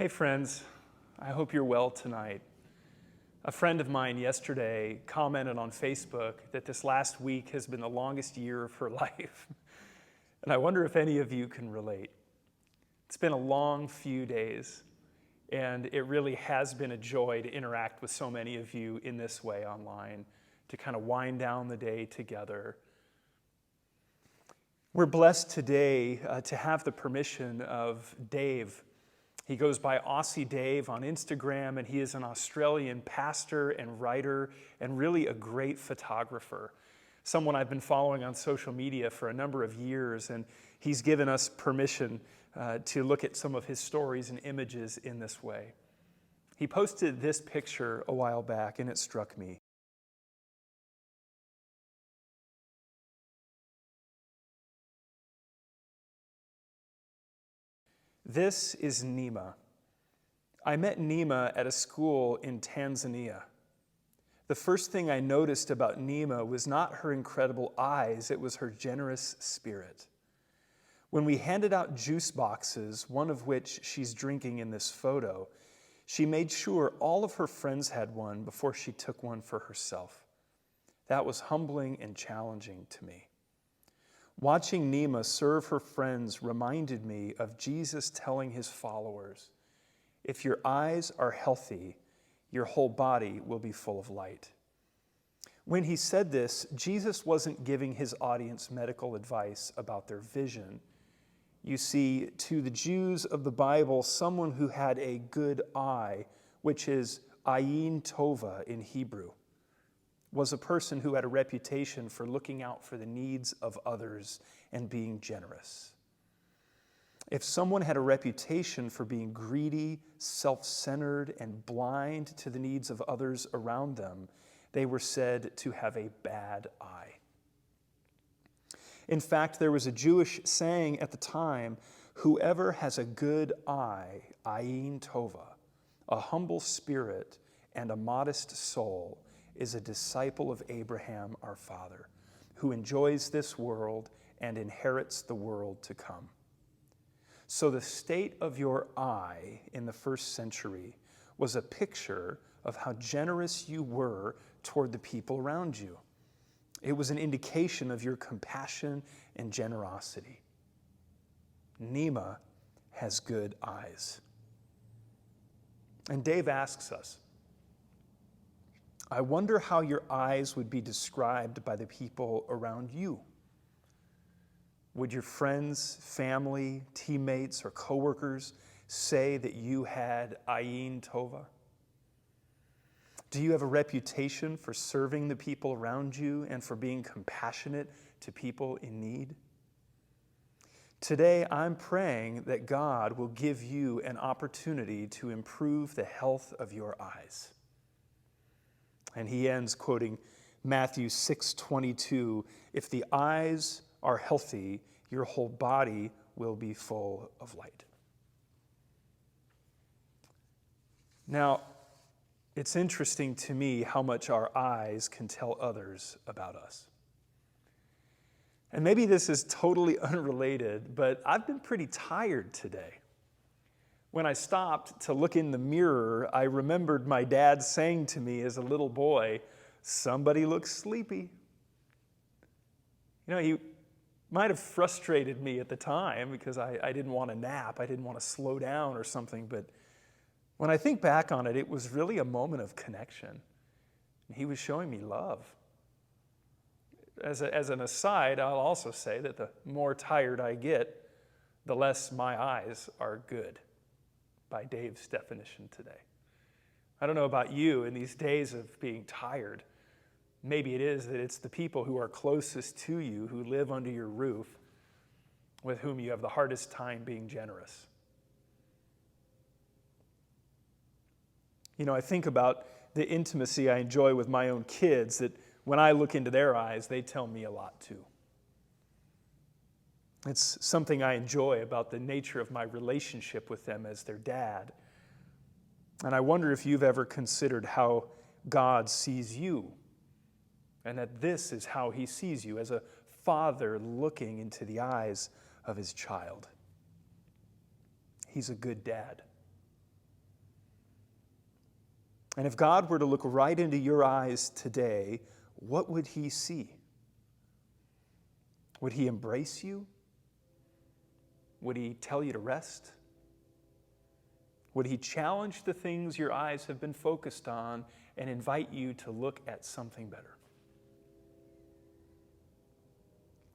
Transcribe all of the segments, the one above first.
Hey friends, I hope you're well tonight. A friend of mine yesterday commented on Facebook that this last week has been the longest year of her life. And I wonder if any of you can relate. It's been a long few days, and it really has been a joy to interact with so many of you in this way online, to kind of wind down the day together. We're blessed today to have the permission of Dave. He goes by Aussie Dave on Instagram, and he is an Australian pastor and writer and really a great photographer. Someone I've been following on social media for a number of years, and he's given us permission to look at some of his stories and images in this way. He posted this picture a while back, and it struck me. This is Nima. I met Nima at a school in Tanzania. The first thing I noticed about Nima was not her incredible eyes, it was her generous spirit. When we handed out juice boxes, one of which she's drinking in this photo, she made sure all of her friends had one before she took one for herself. That was humbling and challenging to me. Watching Nima serve her friends reminded me of Jesus telling his followers, "If your eyes are healthy, your whole body will be full of light." When he said this, Jesus wasn't giving his audience medical advice about their vision. You see, to the Jews of the Bible, someone who had a good eye, which is ayin tova in Hebrew, was a person who had a reputation for looking out for the needs of others and being generous. If someone had a reputation for being greedy, self-centered, and blind to the needs of others around them, they were said to have a bad eye. In fact, there was a Jewish saying at the time, "Whoever has a good eye, ayin tova, a humble spirit, and a modest soul, is a disciple of Abraham our father, who enjoys this world and inherits the world to come." So the state of your eye in the first century was a picture of how generous you were toward the people around you. It was an indication of your compassion and generosity. Nima has good eyes. And Dave asks us, I wonder how your eyes would be described by the people around you. Would your friends, family, teammates, or coworkers say that you had ayin tova? Do you have a reputation for serving the people around you and for being compassionate to people in need? Today, I'm praying that God will give you an opportunity to improve the health of your eyes. And he ends quoting Matthew 6:22, "If the eyes are healthy, your whole body will be full of light." Now, it's interesting to me how much our eyes can tell others about us. And maybe this is totally unrelated, but I've been pretty tired today. When I stopped to look in the mirror, I remembered my dad saying to me as a little boy, "Somebody looks sleepy." You know, he might have frustrated me at the time because I didn't want to nap, I didn't want to slow down or something, but when I think back on it, it was really a moment of connection. He was showing me love. As an aside, I'll also say that the more tired I get, the less my eyes are good, by Dave's definition today. I don't know about you in these days of being tired. Maybe it is that it's the people who are closest to you, who live under your roof, with whom you have the hardest time being generous. You know, I think about the intimacy I enjoy with my own kids, that when I look into their eyes, they tell me a lot too. It's something I enjoy about the nature of my relationship with them as their dad. And I wonder if you've ever considered how God sees you, and that this is how he sees you, as a father looking into the eyes of his child. He's a good dad. And if God were to look right into your eyes today, what would he see? Would he embrace you? Would he tell you to rest? Would he challenge the things your eyes have been focused on and invite you to look at something better?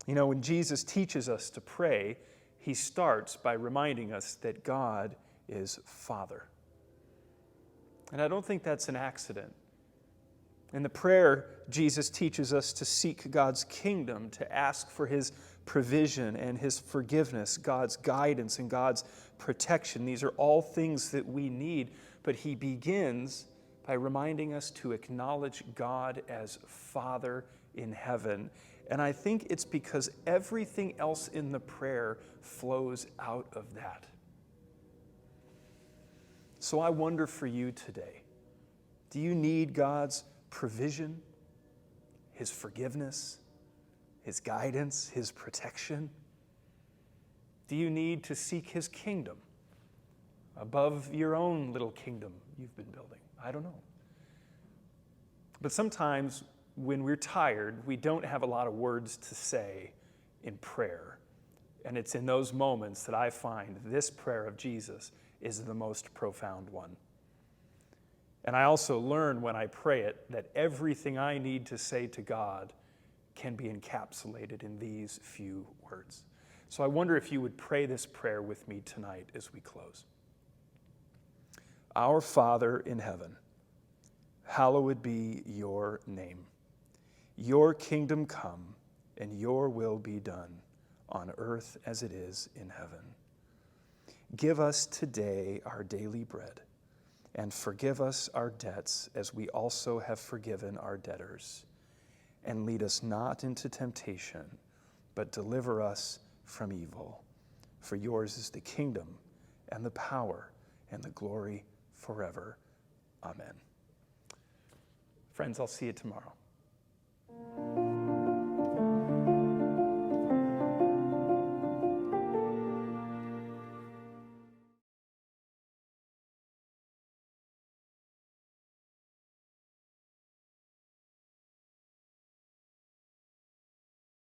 You know, when Jesus teaches us to pray, he starts by reminding us that God is Father. And I don't think that's an accident. In the prayer, Jesus teaches us to seek God's kingdom, to ask for his provision and his forgiveness, God's guidance and God's protection. These are all things that we need, but he begins by reminding us to acknowledge God as Father in heaven. And I think it's because everything else in the prayer flows out of that. So I wonder for you today, do you need God's provision, his forgiveness, his guidance, his protection? Do you need to seek his kingdom above your own little kingdom you've been building? I don't know. But sometimes when we're tired, we don't have a lot of words to say in prayer. And it's in those moments that I find this prayer of Jesus is the most profound one. And I also learn when I pray it that everything I need to say to God can be encapsulated in these few words. So I wonder if you would pray this prayer with me tonight as we close. Our Father in heaven, hallowed be your name. Your kingdom come, and your will be done on earth as it is in heaven. Give us today our daily bread, and forgive us our debts as we also have forgiven our debtors. And lead us not into temptation, but deliver us from evil. For yours is the kingdom, and the power, and the glory forever. Amen. Friends, I'll see you tomorrow.